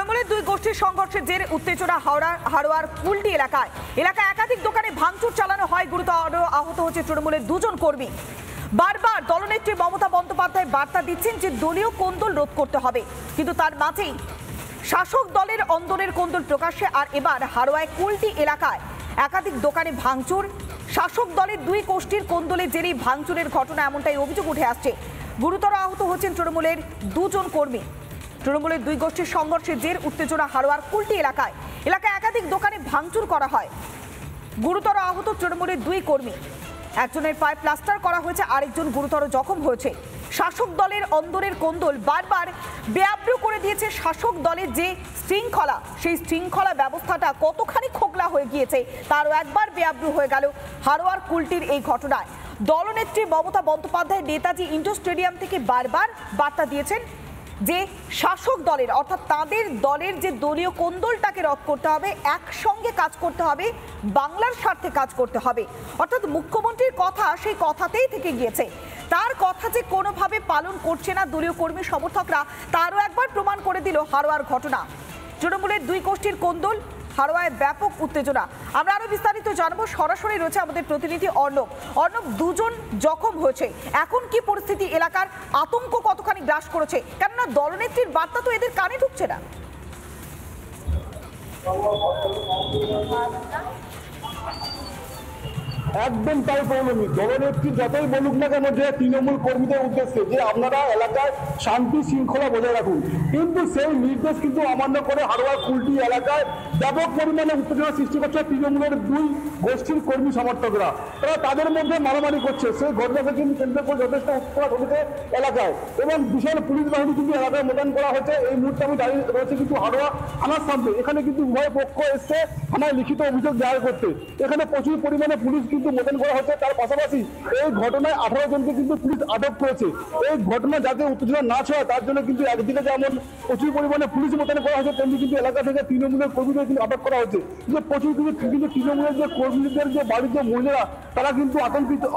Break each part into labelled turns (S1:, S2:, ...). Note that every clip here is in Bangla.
S1: তৃণমূলের দুই গোষ্ঠীর সংঘর্ষের জেরে উত্তেজনা হাড়োয়ার কুলটি এলাকায় একাধিক দোকানে ভাঙচুর চালানো হয়। গুরুতর আহত হচ্ছে তৃণমূলের দুজন কর্মী। বারবার দলনেত্রী মমতা বন্দ্যোপাধ্যায় বার্তা দিচ্ছেন যে দলীয় কোন্দল রোধ করতে হবে, কিন্তু তার মাঝেই শাসক দলের অন্দরের কোন্দল প্রকাশ্যে। আর এবার হাড়োয়ায় কুলটি এলাকায় একাধিক দোকানে ভাঙচুর। শাসক দলের দুই গোষ্ঠীর কোন্দলের জেরেই ভাঙচুরের ঘটনা, এমনটাই অভিযোগ উঠে আসছে। গুরুতর আহত হচ্ছেন তৃণমূলের দুজন কর্মী। তৃণমূলের দুই গোষ্ঠীর সংঘর্ষের জের উত্তেজনা হাড়োয়ার কুলটি এলাকায় একাধিক দোকানে ভাঙচুর করা হয়। গুরুতর আহত তৃণমূলের দুই কর্মী, একজনের পায়ে প্লাস্টার করা হয়েছে, আরেকজন গুরুতর জখম হয়েছে। শাসক দলের অন্দরের কোন্দল বারবার বেআব্রু করে দিয়েছে শাসক দলের যে শৃঙ্খলা, সেই শৃঙ্খলা ব্যবস্থাটা কতখানি খোকলা হয়ে গিয়েছে তারও একবার বেআব্রু হয়ে গেল হাড়োয়ার কুলটির এই ঘটনায়। দলনেত্রী মমতা বন্দ্যোপাধ্যায় নেতাজি ইন্ডোর স্টেডিয়াম থেকে বারবার বার্তা দিয়েছেন যে শাসক দলের অর্থাৎ তাদের দলের যে দলীয় কোন্দলটাকে রদ করতে হবে, একসঙ্গে কাজ করতে হবে, বাংলার স্বার্থে কাজ করতে হবে। অর্থাৎ মুখ্যমন্ত্রীর কথা সেই কথাতেই থেকে গিয়েছে। তার কথা যে কোনোভাবে পালন করছে না দলীয় কর্মী সমর্থকরা, তারও একবার প্রমাণ করে দিল হাড়োয়ার ঘটনা। তৃণমূলের দুই গোষ্ঠীর কোন্দল, হাড়োয়ায় ব্যাপক উত্তেজনা। আমরা আরো বিস্তারিত জানবো, সরাসরি রয়েছে আমাদের প্রতিনিধি অর্ণব। দুজন জখম হয়েছে, এখন কি পরিস্থিতি, এলাকার আতঙ্ক কতখানি গ্রাস করেছে? কেননা দলনেত্রীর বার্তা তো এদের কানে ঢুকছে না।
S2: একদম তাই পৌলমী, দলনেত্রী যতই বলুক না কেন যে তৃণমূল কর্মীদের উদ্দেশ্যে যে আপনারা এলাকায় শান্তি শৃঙ্খলা বজায় রাখুন, কিন্তু সেই নির্দেশ কিন্তু অমান্য করে হাড়োয়ার কুলটি এলাকায় ব্যাপক পরিমাণে উত্তেজনা সৃষ্টি করছে তৃণমূলের দুই গোষ্ঠীর কর্মী সমর্থকরা। তারা তাদের মধ্যে মারামারি করছে, সেই ঘটনাকে কিন্তু কেন্দ্র করে যথেষ্ট উত্তেজনা ঘটেছে এলাকায় এবং বিশাল পুলিশ বাহিনী কিন্তু এলাকায় মোতায়েন করা হয়েছে। এই মুহূর্তে আমি দাঁড়িয়ে রয়েছে কিন্তু হাড়োয়া থানার সামনে। এখানে কিন্তু উভয় পক্ষ এসছে থানায় লিখিত অভিযোগ দায়ের করতে। এখানে প্রচুর পরিমাণে পুলিশ কিন্তু মোতায়েন করা হচ্ছে। তার পাশাপাশি এই ঘটনায় 18 জনকে কিন্তু পুলিশ আটক করেছে। এই ঘটনা যাতে উত্তেজনা না ছড়ায় তার জন্য কিন্তু একদিকে যেমন প্রচুর পরিমাণে পুলিশ মোতায়েন করা হয়েছে, তেমনি কিন্তু এলাকা থেকে তৃণমূলের কর্মীদের কিন্তু আটক করা হচ্ছে। যে প্রচুর কিন্তু তৃণমূলের যে কর্মীদের যে বাড়ির যে মহিলারা, তারা কিন্তু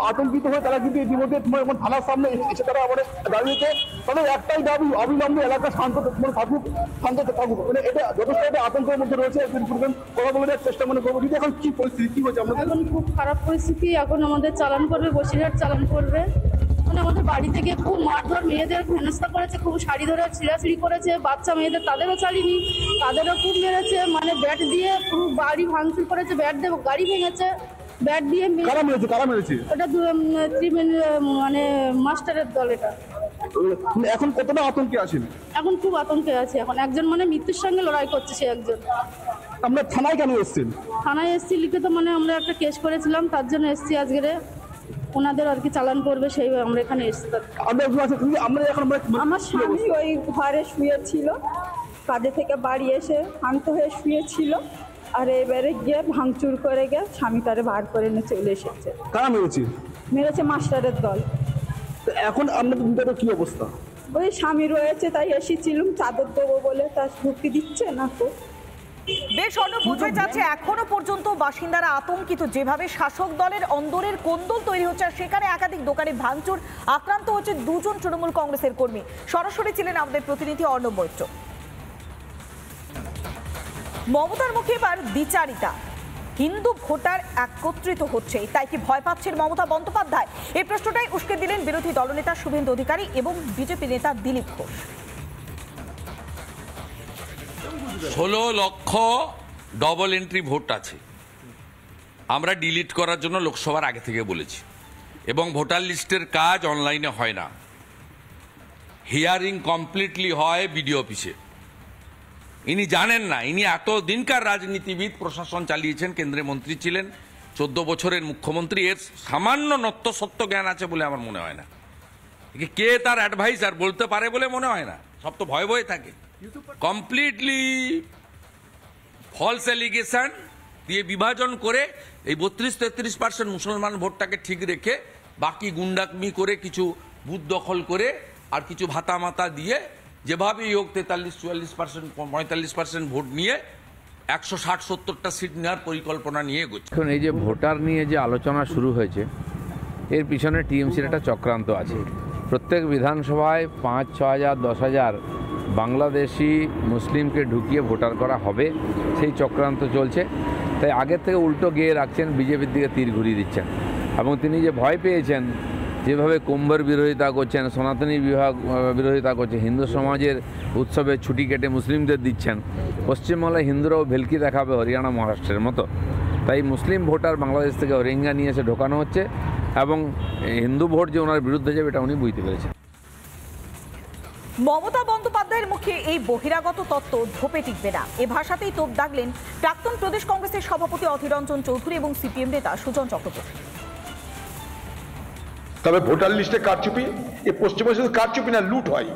S2: আতঙ্কিত হয়ে তারা কিন্তু ইতিমধ্যে এখন থানার সামনে এসে তারা আমাদের দাঁড়িয়েছে। তাদের একটাই দাবি, অবিলম্বে এলাকা শান্ত থাকুক। মানে এটা যথেষ্ট একটা আতঙ্কের মধ্যে রয়েছে। কথা বলে দেওয়ার চেষ্টা করবো। যদি এখন কি পরিস্থিতি, কি হচ্ছে? আমরা
S3: এখন খুব খারাপ পরিস্থিতি। এখন আমাদের চালান করবে, বসিরহাট চালান করবে। মানে আমাদের বাড়ি থেকে খুব মারধর, মেয়েদের হেনস্থা করেছে, খুব শাড়ি ধরে ছিঁড়াছিড়ি করেছে, বাচ্চা মেয়েদের তাদেরও ছাড়িনি, তাদেরও খুব মেরেছে। মানে ব্যাট দিয়ে পুরো বাড়ি ভাঙচুর করেছে, ব্যাট দিয়ে গাড়ি ভেঙেছে, ব্যাট দিয়ে
S2: কারা মেরেছে?
S3: ওটা মানে মাস্টারের দল। এটা
S2: এখন কতটা আতঙ্কে আছেন?
S3: এখন খুব আতঙ্কে আছে। এখন একজন মানে মৃত্যুর সঙ্গে লড়াই করছে সে একজন।
S2: আমরা থানায় কেন এসেছেন? থানায়
S3: এসছি লিখিত, মানে আমরা একটা কেস করেছিলাম, তার জন্য এসছি আজকে। ওনাদের আর কি চালান করবে, সেই আমরা এখানে এসছি।
S4: আমার স্বামী ওই ঘরে শুয়েছিল, কাজে থেকে বাড়ি এসে শান্ত হয়ে শুয়েছিল, আর এবারে গিয়ে ভাঙচুর করে গিয়ে স্বামীটারে বার করে নিয়ে চলে এসেছে।
S2: কারা মেরেছে?
S4: মাস্টারের দল।
S2: এখন আপনাদের কি অবস্থা?
S4: ওই স্বামী রয়েছে, তাই এসেছিলাম চাদর দেবো বলে, তার ঢুকতে দিচ্ছে না তো।
S1: বেশ বোঝা যাচ্ছে এখনো পর্যন্ত বাসিন্দারা আতঙ্কিত, যেভাবে শাসক দলের অন্দরের কোন্দল তৈরি হচ্ছে। আর সেখানে একাধিক দোকানে ভাঙচুর, আক্রান্ত হচ্ছে দুজন তৃণমূল কংগ্রেসের কর্মী। সরাসরি ছিলেন আমাদের প্রতিনিধি অর্ণব মৈত্র। মমতার মুখে এবার বিচারিতা, হিন্দু ভোটার একত্রিত হচ্ছে, তাই কি ভয় পাচ্ছেন মমতা বন্দ্যোপাধ্যায়? এই প্রশ্নটাই উস্কে দিলেন বিরোধী দলনেতা শুভেন্দু অধিকারী এবং বিজেপি নেতা দিলীপ ঘোষ।
S5: 16 লক্ষ ডবল এন্ট্রি ভোট আছে, আমরা ডিলিট করার জন্য লোকসভার আগে থেকে বলেছি, এবং ভোটার লিস্টের কাজ অনলাইনে হয় না, হিয়ারিং কমপ্লিটলি হয় বিডিও অফিসে। ইনি জানেন না, ইনি এত দিনকার রাজনীতিবিদ, প্রশাসন চালিয়েছেন, কেন্দ্রের মন্ত্রী ছিলেন, 14 বছরের মুখ্যমন্ত্রী। এর সামান্য নত্য সত্য জ্ঞান আছে বলে আমার মনে হয় না। কে তার অ্যাডভাইসার বলতে পারে বলে মনে হয় না। সব তো ভয় ভয়ে থাকে। কমপ্লিটলি ফলস অ্যালিগেশন দিয়ে বিভাজন করে এই 32-33% মুসলমান ভোটটাকে ঠিক রেখে বাকি গুন্ডামি করে, কিছু বুথ দখল করে, আর কিছু ভাতা মাতা দিয়ে যেভাবেই হোক 43-44%, 45% ভোট নিয়ে 160-70টা সিট নেওয়ার পরিকল্পনা নিয়ে এগোচ্ছে।
S6: এখন এই যে ভোটার নিয়ে যে আলোচনা শুরু হয়েছে, এর পিছনে টিএমসির একটা চক্রান্ত আছে। প্রত্যেক বিধানসভায় 5-6 হাজার 10 হাজার বাংলাদেশি মুসলিমকে ঢুকিয়ে ভোটার করা হবে, সেই চক্রান্ত চলছে। তাই আগের থেকে উল্টো গিয়ে রাখছেন, বিজেপির দিকে তীর ঘুরিয়ে দিচ্ছেন। এবং তিনি যে ভয় পেয়েছেন, যেভাবে কুম্ভের বিরোধিতা করছেন, সনাতনী বিরোধিতা করছে, হিন্দু সমাজের উৎসবে ছুটি কেটে মুসলিমদের দিচ্ছেন, পশ্চিমবাংলায় হিন্দুরাও ভেলকি দেখাবে হরিয়ানা মহারাষ্ট্রের মতো। তাই মুসলিম ভোটার বাংলাদেশ থেকে রোহিঙ্গা নিয়ে এসে ঢোকানো হচ্ছে এবং হিন্দু ভোট যে ওনার বিরুদ্ধে যাবে এটা উনি বুঝতে পেরেছেন।
S1: মমতা বন্দ্যোপাধ্যায়ের মুখে এই বহিরাগত তত্ত্ব ধোপে টিকবে না, এ ভাষাতেই তোপ দাগলেন প্রাক্তন প্রদেশ কংগ্রেসের সভাপতি অধীর রঞ্জন চৌধুরী এবং সিপিএম নেতা সুজন চক্রবর্তী।
S7: তবে ভোটার লিস্টে কারচুপি, এ পশ্চিমবঙ্গে শুধু কারচুপি না, লুট হয়।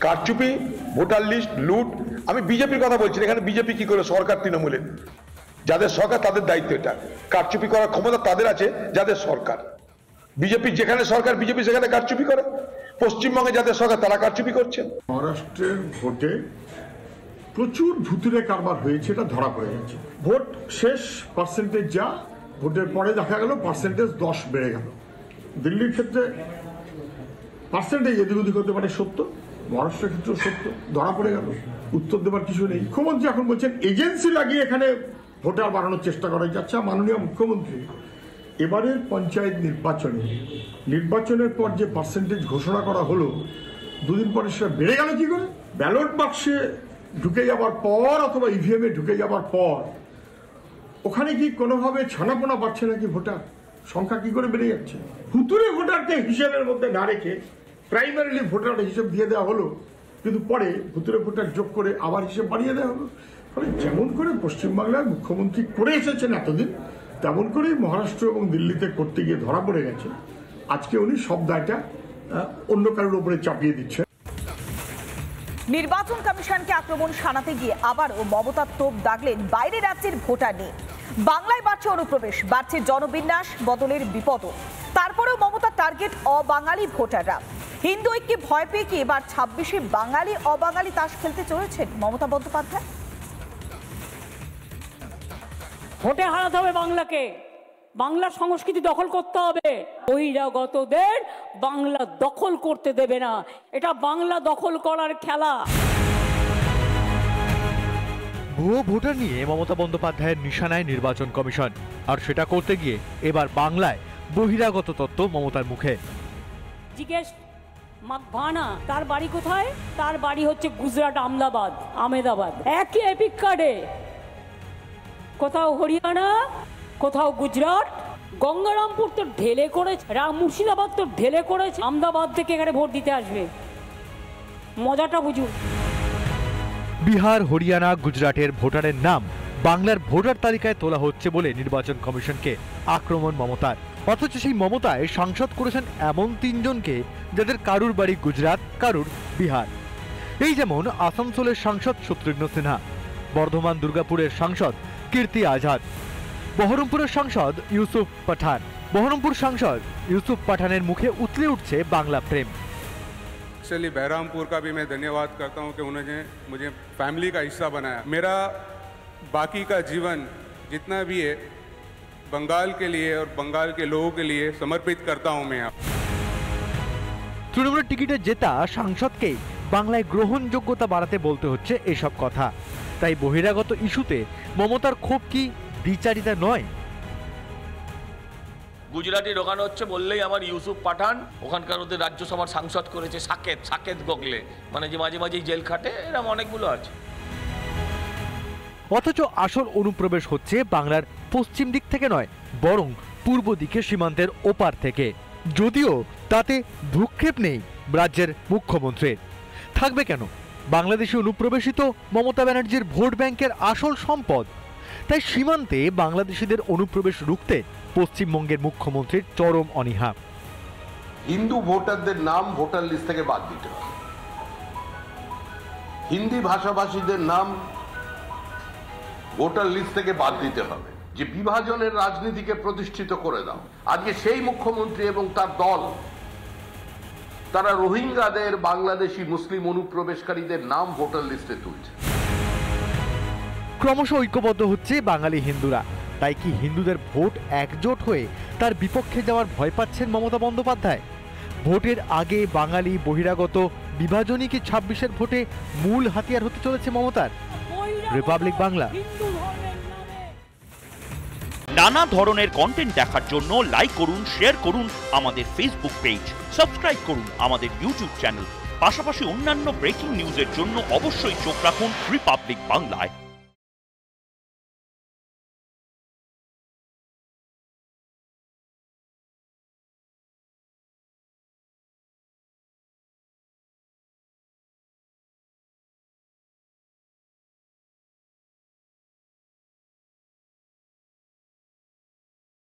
S7: কারচুপি, ভোটার লিস্ট, লুট। আমি বিজেপির কথা বলছি, এখানে বিজেপি কি করে, সরকার তৃণমূলের, যাদের সরকার তাদের দায়িত্ব এটা। কারচুপি করার ক্ষমতা তাদের আছে যাদের সরকার। বিজেপি যেখানে সরকার, বিজেপি সেখানে কারচুপি করে। পশ্চিমবঙ্গে যাদের সরকার তারা কারচুপি করছে।
S8: মহারাষ্ট্রের ভোটে প্রচুর ভুতুরে কারবার হয়েছে, এটা ধরা পড়ে গেছে। ভোট শেষ পার্সেন্টেজ যা, ভোটের পরে দেখা গেল পার্সেন্টেজ 10 বেড়ে গেল। দিল্লির ক্ষেত্রে পার্সেন্টেজ এদিক ওদিক হতে পারে সত্য, মহারাষ্ট্রের ক্ষেত্রেও সত্য, ধরা পড়ে গেল। উত্তর দেবার কিছু নেই। মুখ্যমন্ত্রী এখন বলছেন এজেন্সি লাগিয়ে এখানে ভোটার বাড়ানোর চেষ্টা করা যাচ্ছে। মাননীয় মুখ্যমন্ত্রী এবারের পঞ্চায়েত নির্বাচনের পর যে পার্সেন্টেজ ঘোষণা করা হলো, দুদিন পরে সেটা বেড়ে গেল কি করে? ব্যালট বাক্সে ঢুকে যাবার পর অথবা ইভিএমে ঢুকে যাবার পর ওখানে কি কোনোভাবে ছানাপোনা বাড়ছে নাকি? ভোটার সংখ্যা কি করে বেড়ে যাচ্ছে? ভুতুরে ভোটারকে হিসেবের মধ্যে না রেখে প্রাইমারিলি ভোটার হিসেব দিয়ে দেওয়া হলো, কিন্তু পরে ভুতুরে ভোটার যোগ করে আবার হিসেব বাড়িয়ে দেওয়া হলো। ফলে যেমন করে পশ্চিমবাংলার মুখ্যমন্ত্রী করে এসেছেন এতদিন, তেমন করেই মহারাষ্ট্র এবং দিল্লিতে করতে গিয়ে ধরা পড়ে গেছে। আজকে উনি সব দায়টা অন্য কারোর উপরে চাপিয়ে দিচ্ছেন।
S1: নির্বাচন কমিশনকে আক্রমণ শানাতে গিয়ে আবারও মমতার তোপ দাগলেন বাইরে রাজ্যের ভোটার নিয়ে। বাংলায় বাড়ছে অনুপ্রবেশ, বাড়ছে জনবিন্যাস বদলের বিপদও। তারপরেও মমতার টার্গেট অবাঙালি ভোটাররা। হিন্দু ঐক্যে ভয় পেয়ে কি এবার 26-এ বাঙালি অবাঙালি তাস খেলতে চলেছেন মমতা বন্দ্যোপাধ্যায়?
S9: ভোটে হারাতে হবে বাংলাকে, বাংলার সংস্কৃতি দখল করতে হবে। বহিরাগতদের বাংলা দখল করতে দেবে না, এটা বাংলা দখল করার খেলা।
S10: ভুয়ো ভোটার নিয়ে মমতা বন্দ্যোপাধ্যায়ের নিশানায় নির্বাচন কমিশন, আর সেটা করতে গিয়ে এবার বাংলায় বহিরাগত তত্ত্ব মমতার মুখে।
S9: জিজ্ঞেস মাকভানা, তার বাড়ি কোথায়? তার বাড়ি হচ্ছে গুজরাট, আহমেদাবাদ। একই এপিক কার্ডে, কোথাও হরিয়ানা, কোথাও গুজরাট। গঙ্গারামপুর তো ঢেলে করেছে, মুর্শিদাবাদ তো ঢেলে করেছে, আহমেদাবাদ থেকে এখানে ভোট দিতে আসবে। মজাটা বুঝুন।
S10: বিহার, হরিয়ানা, গুজরাটের ভোটারের নাম বাংলার ভোটার তালিকায় তোলা হচ্ছে বলে নির্বাচন কমিশনকে আক্রমণ মমতার। অথচ সেই মমতায় সাংসদ করেছেন এমন 3 জনকে যাদের কারুর বাড়ি গুজরাট, কারুর বিহার। এই যেমন আসানসোলের সাংসদ শত্রুঘ্ন সিনহা, বর্ধমান দুর্গাপুরের সাংসদ কীর্তি আজাদ, বহরমপুরের সাংসদ ইউসুফ পাঠান। বহরমপুর সাংসদ ইউসুফ পাঠানের মুখে উতলে উঠছে বাংলা প্রেম।
S11: एक्चुअली बहरामपुर का भी मैं धन्यवाद करता हूं कि उन्होंने मुझे फैमिली का हिस्सा बनाया। मेरा बाकी का जीवन जितना भी है बंगाल के लिए और बंगाल के लोगों के लिए समर्पित करता हूं मैं।
S10: তৃণমূলের টিকিটে জেতা সাংসদকে বাংলায় গ্রহণযোগ্যতা বাড়াতে বলতে হচ্ছে এসব কথা। তাই বহিরাগত ইস্যুতে মমতার ক্ষোভ কি দ্বিচারিতা নয়?
S12: গুজরাটি ঢোকানো হচ্ছে বললেই আমার ইউসুফ পাঠান, ওখানকার ওদের রাজ্যসভার সাংসদ করেছে সাকেত গোখলে, মানে যে মাঝে মাঝেই জেল খাটে, এরকম অনেকগুলো আছে।
S10: অথচ আসল অনুপ্রবেশ হচ্ছে বাংলার পশ্চিম দিক থেকে নয়, বরং পূর্ব দিকে সীমান্তের ওপার থেকে। যদিও তাতে ভ্রুক্ষেপ নেই রাজ্যের মুখ্যমন্ত্রীর। থাকবে কেন? বাংলাদেশি অনুপ্রবেশিত মমতা ব্যানার্জির ভোট ব্যাংকের আসল সম্পদ। তাই সীমান্তে বাংলাদেশিদের অনুপ্রবেশ রুখতে পশ্চিমবঙ্গের মুখ্যমন্ত্রীর চরম অনীহা।
S13: হিন্দু ভোটারদের নাম ভোটার লিস্ট থেকে বাদ দিতে হবে, হিন্দি ভাষাভাষীদের নাম ভোটার লিস্ট থেকে বাদ দিতে হবে। যে বিভাজনের রাজনীতিকে প্রতিষ্ঠিত করে দাও। আজকে সেই মুখ্যমন্ত্রী এবং তার দল তারা রোহিঙ্গাদের, বাংলাদেশি মুসলিম অনুপ্রবেশকারীদের নাম ভোটার লিস্টে তুলছে।
S10: ক্রমশ ঐক্যবদ্ধ হচ্ছে বাঙালি হিন্দুরা। তাই কি হিন্দুদের ভোট একজোট হয়ে তার বিপক্ষে যাওয়ার ভয় পাচ্ছেন মমতা বন্দ্যোপাধ্যায়? ভোটের আগে বাঙালি বহিরাগত বিভাজনই কি 26-এর ভোটে মূল হাতিয়ার হতে চলেছে মমতার? রিপাবলিক বাংলা।
S14: নানা ধরনের কন্টেন্ট দেখার জন্য লাইক করুন, শেয়ার করুন আমাদের ফেসবুক পেজ, সাবস্ক্রাইব করুন আমাদের ইউটিউব চ্যানেল। পাশাপাশি অন্যান্য ব্রেকিং নিউজের জন্য অবশ্যই চোখ রাখুন রিপাবলিক বাংলায়।